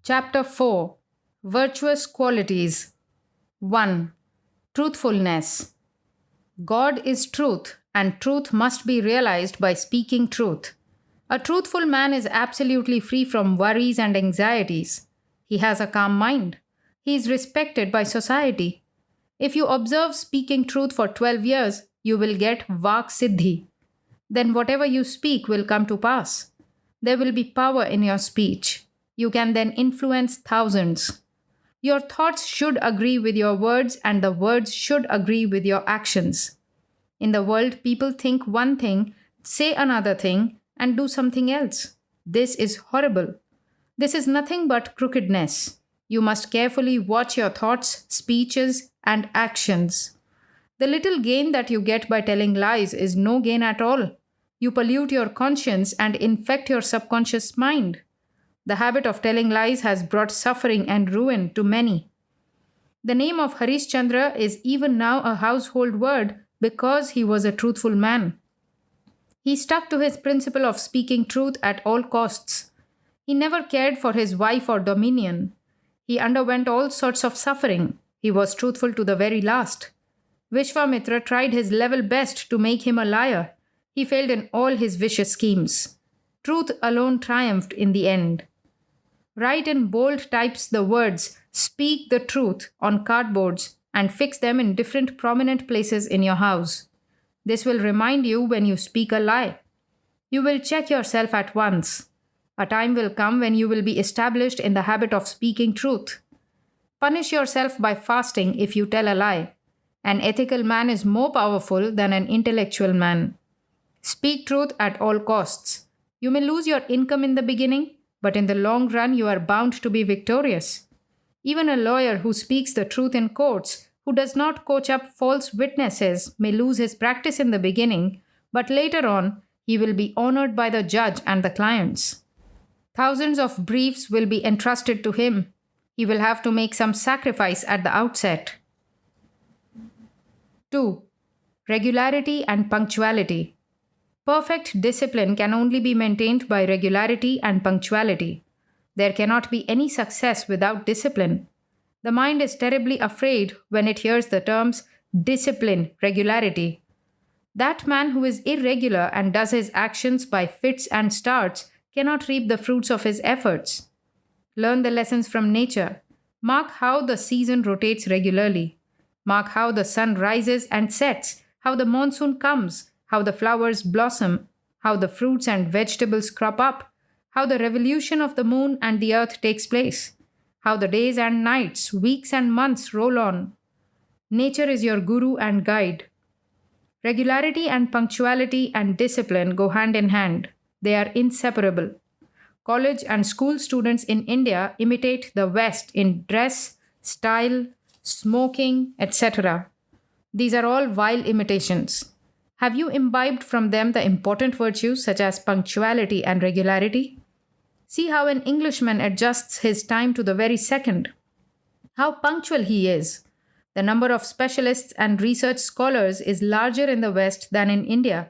Chapter 4 Virtuous Qualities 1. Truthfulness. God is truth, and truth must be realized by speaking truth. A truthful man is absolutely free from worries and anxieties. He has a calm mind. He is respected by society. If you observe speaking truth for 12 years, you will get Vak Siddhi. Then whatever you speak will come to pass. There will be power in your speech. You can then influence thousands. Your thoughts should agree with your words, and the words should agree with your actions. In the world, people think one thing, say another thing, and do something else. This is horrible. This is nothing but crookedness. You must carefully watch your thoughts, speeches, and actions. The little gain that you get by telling lies is no gain at all. You pollute your conscience and infect your subconscious mind. The habit of telling lies has brought suffering and ruin to many. The name of Harishchandra is even now a household word because he was a truthful man. He stuck to his principle of speaking truth at all costs. He never cared for his wife or dominion. He underwent all sorts of suffering. He was truthful to the very last. Vishwamitra tried his level best to make him a liar. He failed in all his vicious schemes. Truth alone triumphed in the end. Write in bold types the words, "Speak the truth," on cardboards and fix them in different prominent places in your house. This will remind you when you speak a lie. You will check yourself at once. A time will come when you will be established in the habit of speaking truth. Punish yourself by fasting if you tell a lie. An ethical man is more powerful than an intellectual man. Speak truth at all costs. You may lose your income in the beginning, but in the long run you are bound to be victorious. Even a lawyer who speaks the truth in courts, who does not coach up false witnesses, may lose his practice in the beginning, but later on he will be honored by the judge and the clients. Thousands of briefs will be entrusted to him. He will have to make some sacrifice at the outset. 2. Regularity and punctuality. Perfect discipline can only be maintained by regularity and punctuality. There cannot be any success without discipline. The mind is terribly afraid when it hears the terms discipline, regularity. That man who is irregular and does his actions by fits and starts cannot reap the fruits of his efforts. Learn the lessons from nature. Mark how the season rotates regularly. Mark how the sun rises and sets, how the monsoon comes, how the flowers blossom, how the fruits and vegetables crop up, how the revolution of the moon and the earth takes place, how the days and nights, weeks and months roll on. Nature is your guru and guide. Regularity and punctuality and discipline go hand in hand. They are inseparable. College and school students in India imitate the West in dress, style, smoking, etc. These are all vile imitations. Have you imbibed from them the important virtues such as punctuality and regularity? See how an Englishman adjusts his time to the very second. How punctual he is. The number of specialists and research scholars is larger in the West than in India.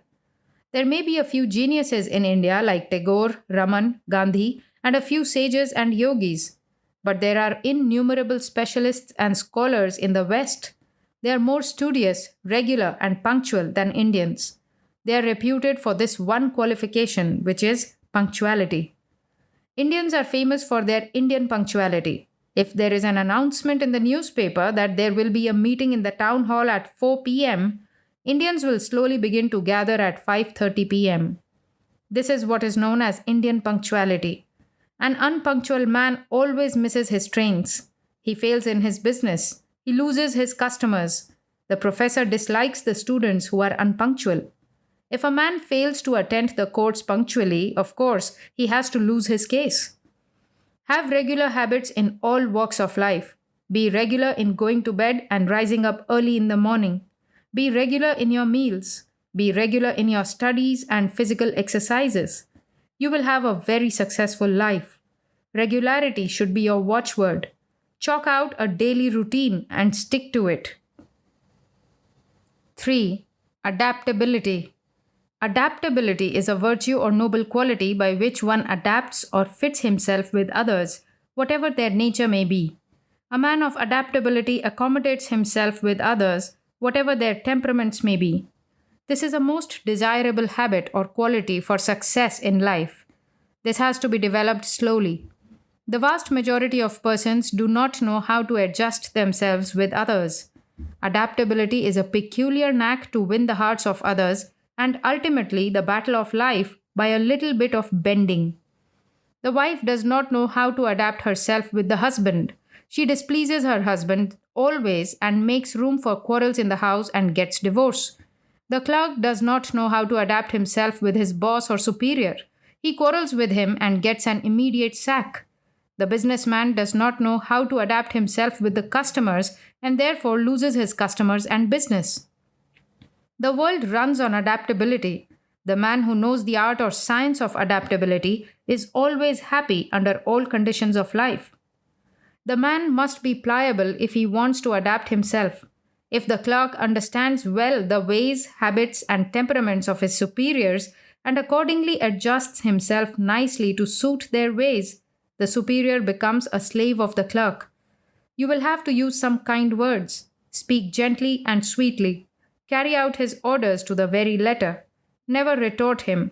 There may be a few geniuses in India like Tagore, Raman, Gandhi, and a few sages and yogis. But there are innumerable specialists and scholars in the West. They are more studious, regular, and punctual than Indians. They are reputed for this one qualification, which is punctuality. Indians are famous for their Indian punctuality. If there is an announcement in the newspaper that there will be a meeting in the town hall at 4 p.m., Indians will slowly begin to gather at 5:30 p.m. This is what is known as Indian punctuality. An unpunctual man always misses his trains. He fails in his business. He loses his customers. The professor dislikes the students who are unpunctual. If a man fails to attend the courts punctually, of course, he has to lose his case. Have regular habits in all walks of life. Be regular in going to bed and rising up early in the morning. Be regular in your meals. Be regular in your studies and physical exercises. You will have a very successful life. Regularity should be your watchword. Chalk out a daily routine and stick to it. 3. Adaptability. Adaptability is a virtue or noble quality by which one adapts or fits himself with others, whatever their nature may be. A man of adaptability accommodates himself with others, whatever their temperaments may be. This is a most desirable habit or quality for success in life. This has to be developed slowly. The vast majority of persons do not know how to adjust themselves with others. Adaptability is a peculiar knack to win the hearts of others and ultimately the battle of life by a little bit of bending. The wife does not know how to adapt herself with the husband. She displeases her husband always and makes room for quarrels in the house and gets divorced. The clerk does not know how to adapt himself with his boss or superior. He quarrels with him and gets an immediate sack. The businessman does not know how to adapt himself with the customers and therefore loses his customers and business. The world runs on adaptability. The man who knows the art or science of adaptability is always happy under all conditions of life. The man must be pliable if he wants to adapt himself. If the clerk understands well the ways, habits, and temperaments of his superiors and accordingly adjusts himself nicely to suit their ways, the superior becomes a slave of the clerk. You will have to use some kind words, speak gently and sweetly, carry out his orders to the very letter. Never retort him.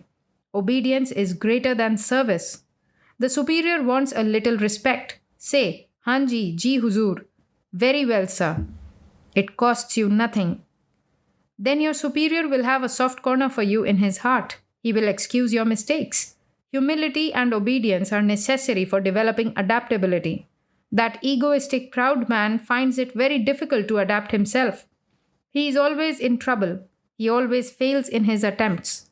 Obedience is greater than service. The superior wants a little respect. Say, Hanji, ji huzur. Very well, sir. It costs you nothing. Then your superior will have a soft corner for you in his heart. He will excuse your mistakes. Humility and obedience are necessary for developing adaptability. That egoistic, proud man finds it very difficult to adapt himself. He is always in trouble. He always fails in his attempts.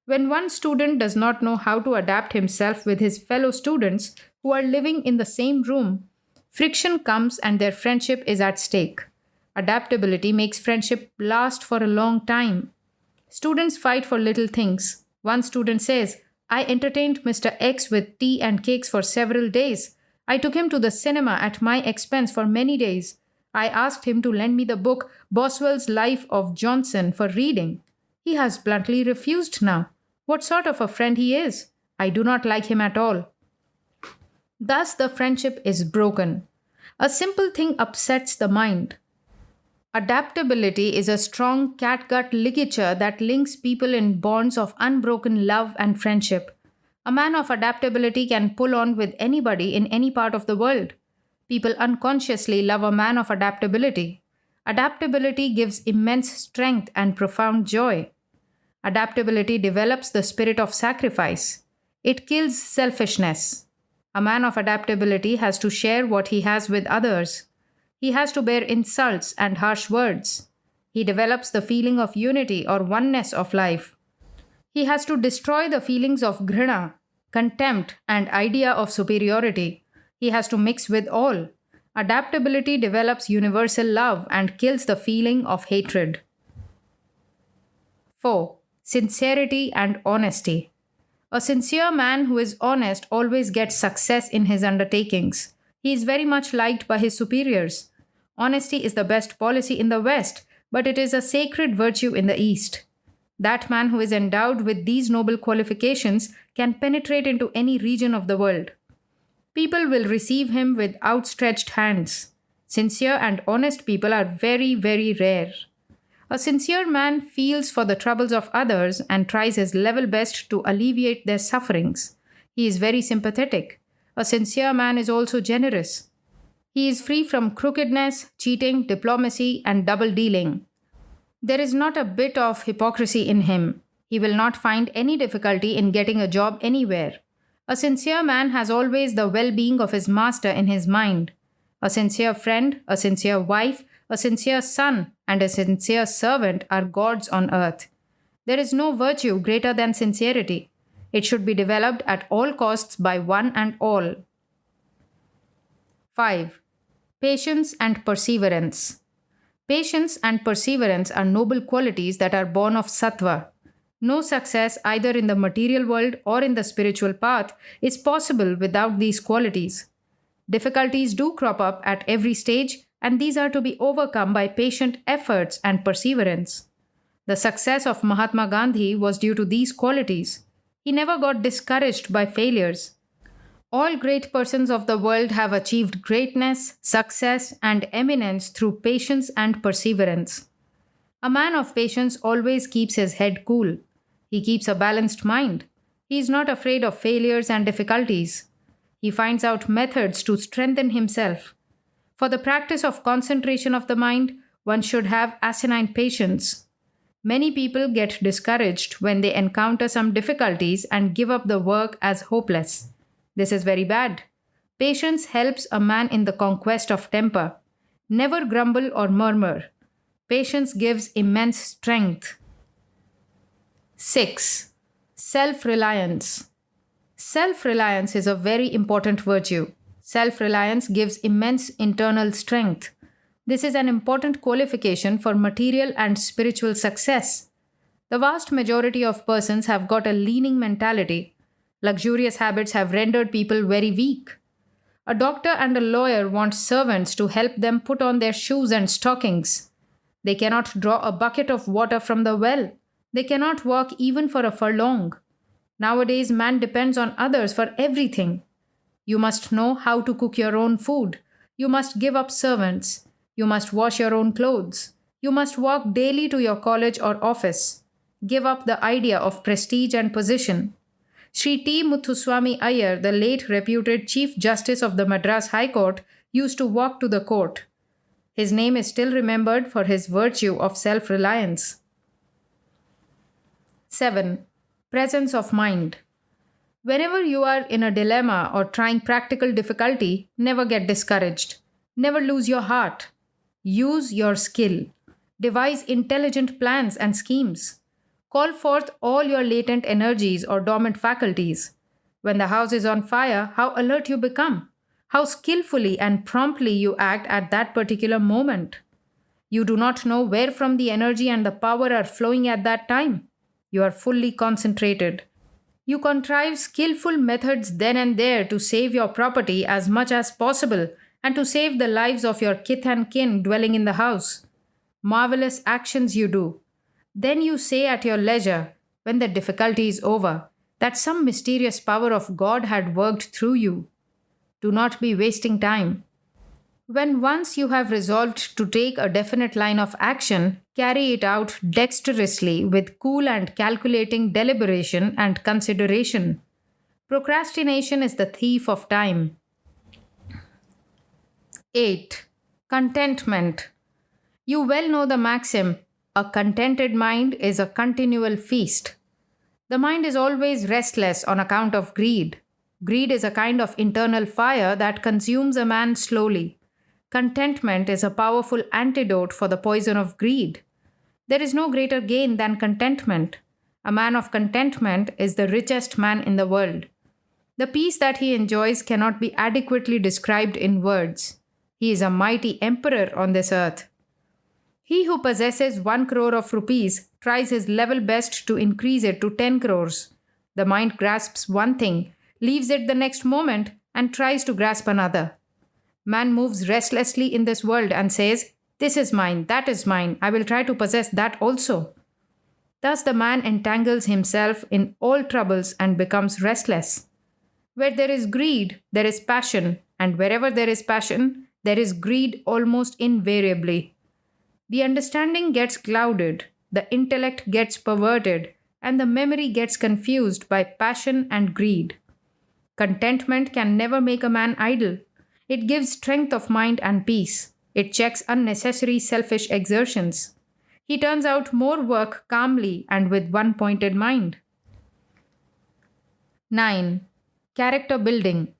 When one student does not know how to adapt himself with his fellow students who are living in the same room, friction comes and their friendship is at stake. Adaptability makes friendship last for a long time. Students fight for little things. One student says, I entertained Mr. X with tea and cakes for several days. I took him to the cinema at my expense for many days. I asked him to lend me the book Boswell's Life of Johnson for reading. He has bluntly refused now. What sort of a friend he is? I do not like him at all. Thus the friendship is broken. A simple thing upsets the mind. Adaptability is a strong catgut ligature that links people in bonds of unbroken love and friendship. A man of adaptability can pull on with anybody in any part of the world. People unconsciously love a man of adaptability. Adaptability gives immense strength and profound joy. Adaptability develops the spirit of sacrifice. It kills selfishness. A man of adaptability has to share what he has with others. He has to bear insults and harsh words. He develops the feeling of unity or oneness of life. He has to destroy the feelings of ghrina, contempt, and idea of superiority. He has to mix with all. Adaptability develops universal love and kills the feeling of hatred. 4. Sincerity and honesty. A sincere man who is honest always gets success in his undertakings. He is very much liked by his superiors. Honesty is the best policy in the West, but it is a sacred virtue in the East. That man who is endowed with these noble qualifications can penetrate into any region of the world. People will receive him with outstretched hands. Sincere and honest people are very, very rare. A sincere man feels for the troubles of others and tries his level best to alleviate their sufferings. He is very sympathetic. A sincere man is also generous. He is free from crookedness, cheating, diplomacy, and double dealing. There is not a bit of hypocrisy in him. He will not find any difficulty in getting a job anywhere. A sincere man has always the well-being of his master in his mind. A sincere friend, a sincere wife, a sincere son, and a sincere servant are gods on earth. There is no virtue greater than sincerity. It should be developed at all costs by one and all. 5. Patience and perseverance. Patience and perseverance are noble qualities that are born of sattva. No success, either in the material world or in the spiritual path, is possible without these qualities. Difficulties do crop up at every stage, and these are to be overcome by patient efforts and perseverance. The success of Mahatma Gandhi was due to these qualities. He never got discouraged by failures. All great persons of the world have achieved greatness, success, and eminence through patience and perseverance. A man of patience always keeps his head cool. He keeps a balanced mind. He is not afraid of failures and difficulties. He finds out methods to strengthen himself. For the practice of concentration of the mind, one should have asinine patience. Many people get discouraged when they encounter some difficulties and give up the work as hopeless. This is very bad. Patience helps a man in the conquest of temper. Never grumble or murmur. Patience gives immense strength. 6. Self reliance. Self reliance is a very important virtue. Self reliance gives immense internal strength. This is an important qualification for material and spiritual success. The vast majority of persons have got a leaning mentality. Luxurious habits have rendered people very weak. A doctor and a lawyer want servants to help them put on their shoes and stockings. They cannot draw a bucket of water from the well. They cannot walk even for a furlong. Nowadays, man depends on others for everything. You must know how to cook your own food. You must give up servants. You must wash your own clothes. You must walk daily to your college or office. Give up the idea of prestige and position. Sri T. Muthuswami Iyer, the late reputed Chief Justice of the Madras High Court, used to walk to the court. His name is still remembered for his virtue of self-reliance. 7. Presence of mind. Whenever you are in a dilemma or trying practical difficulty, never get discouraged. Never lose your heart. Use your skill. Devise intelligent plans and schemes. Call forth all your latent energies or dormant faculties. When the house is on fire, how alert you become. How skillfully and promptly you act at that particular moment. You do not know where from the energy and the power are flowing at that time. You are fully concentrated. You contrive skillful methods then and there to save your property as much as possible and to save the lives of your kith and kin dwelling in the house. Marvelous actions you do. Then you say at your leisure, when the difficulty is over, that some mysterious power of God had worked through you. Do not be wasting time. When once you have resolved to take a definite line of action, carry it out dexterously with cool and calculating deliberation and consideration. Procrastination is the thief of time. 8. Contentment. You well know the maxim, a contented mind is a continual feast. The mind is always restless on account of greed. Greed is a kind of internal fire that consumes a man slowly. Contentment is a powerful antidote for the poison of greed. There is no greater gain than contentment. A man of contentment is the richest man in the world. The peace that he enjoys cannot be adequately described in words. He is a mighty emperor on this earth. He who possesses 1 crore of rupees tries his level best to increase it to 10 crores. The mind grasps one thing, leaves it the next moment, and tries to grasp another. Man moves restlessly in this world and says, "This is mine, that is mine, I will try to possess that also." Thus the man entangles himself in all troubles and becomes restless. Where there is greed, there is passion, and wherever there is passion, there is greed almost invariably. The understanding gets clouded, the intellect gets perverted, and the memory gets confused by passion and greed. Contentment can never make a man idle. It gives strength of mind and peace. It checks unnecessary selfish exertions. He turns out more work calmly and with one pointed mind. 9. Character building.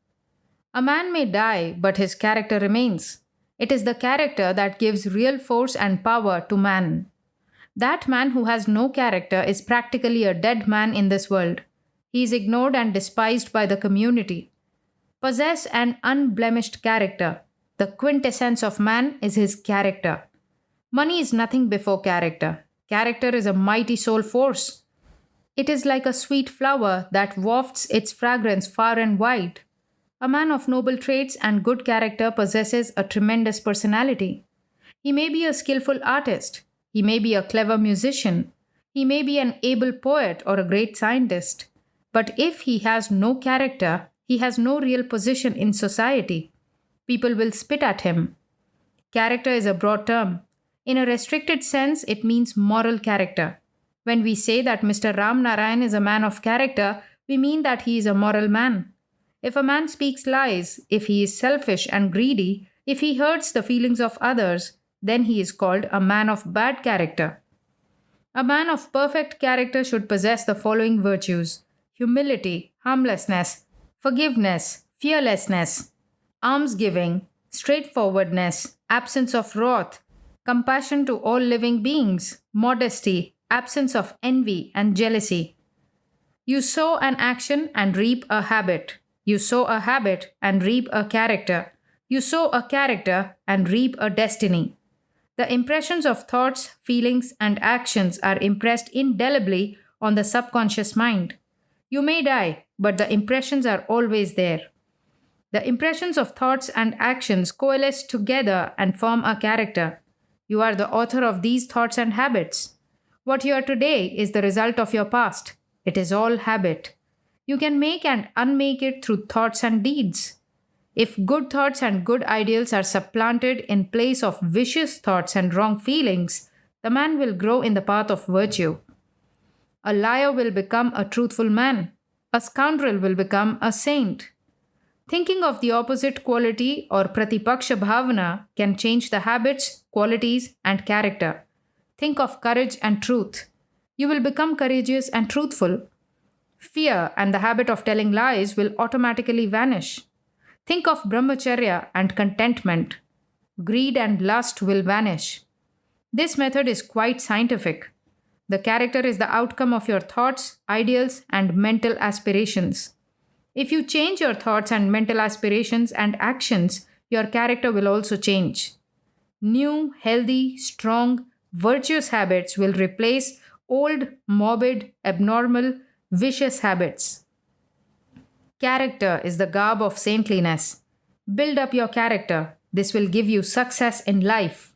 A man may die, but his character remains. It is the character that gives real force and power to man. That man who has no character is practically a dead man in this world. He is ignored and despised by the community. Possess an unblemished character. The quintessence of man is his character. Money is nothing before character. Character is a mighty soul force. It is like a sweet flower that wafts its fragrance far and wide. A man of noble traits and good character possesses a tremendous personality. He may be a skillful artist. He may be a clever musician. He may be an able poet or a great scientist. But if he has no character, he has no real position in society. People will spit at him. Character is a broad term. In a restricted sense, it means moral character. When we say that Mr. Ram Narayan is a man of character, we mean that he is a moral man. If a man speaks lies, if he is selfish and greedy, if he hurts the feelings of others, then he is called a man of bad character. A man of perfect character should possess the following virtues: humility, harmlessness, forgiveness, fearlessness, almsgiving, straightforwardness, absence of wrath, compassion to all living beings, modesty, absence of envy and jealousy. You sow an action and reap a habit. You sow a habit and reap a character. You sow a character and reap a destiny. The impressions of thoughts, feelings, and actions are impressed indelibly on the subconscious mind. You may die, but the impressions are always there. The impressions of thoughts and actions coalesce together and form a character. You are the author of these thoughts and habits. What you are today is the result of your past. It is all habit. You can make and unmake it through thoughts and deeds. If good thoughts and good ideals are supplanted in place of vicious thoughts and wrong feelings, the man will grow in the path of virtue. A liar will become a truthful man. A scoundrel will become a saint. Thinking of the opposite quality or pratipaksha bhavana can change the habits, qualities, and character. Think of courage and truth. You will become courageous and truthful. Fear and the habit of telling lies will automatically vanish. Think of brahmacharya and contentment. Greed and lust will vanish. This method is quite scientific. The character is the outcome of your thoughts, ideals, and mental aspirations. If you change your thoughts and mental aspirations and actions, your character will also change. New, healthy, strong, virtuous habits will replace old, morbid, abnormal, vicious habits. Character is the garb of saintliness. Build up your character. This will give you success in life.